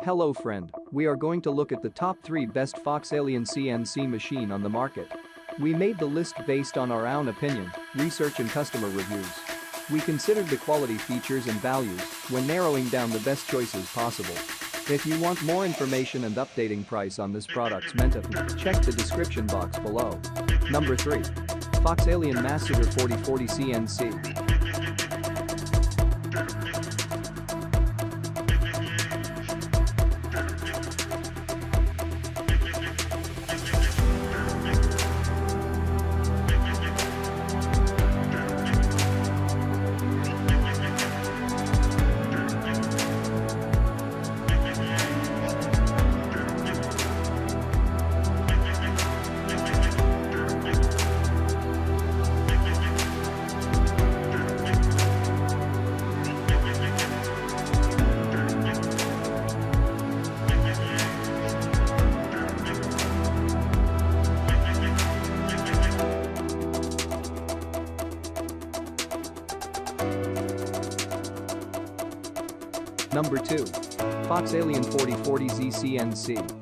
Hello friend, we are going to look at the top 3 best FoxAlien CNC machine on the market. We made the list based on our own opinion, research and customer reviews. We considered the quality, features and values when narrowing down the best choices possible. If you want more information and updating price on this product's mentif, check the description box below. Number 3. FoxAlien Master 4040 CNC. Number 2. FoxAlien 4040 CNC.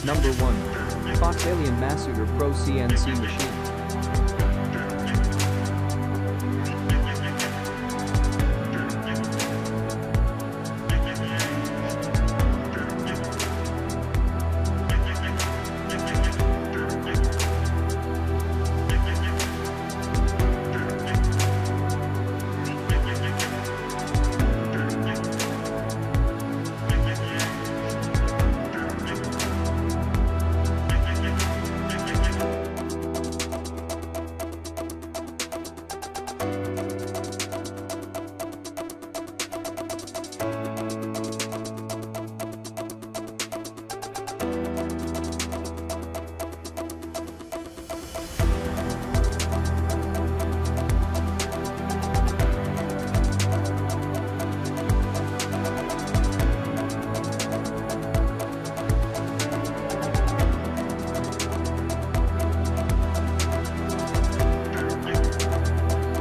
Number 1. FoxAlien Master Pro CNC machine.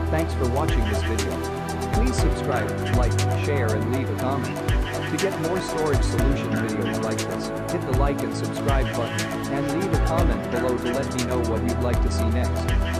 Thanks for watching this video. Please subscribe, like, share and leave a comment. To get more storage solution videos like this, hit the like and subscribe button and leave a comment below to let me know what you'd like to see next.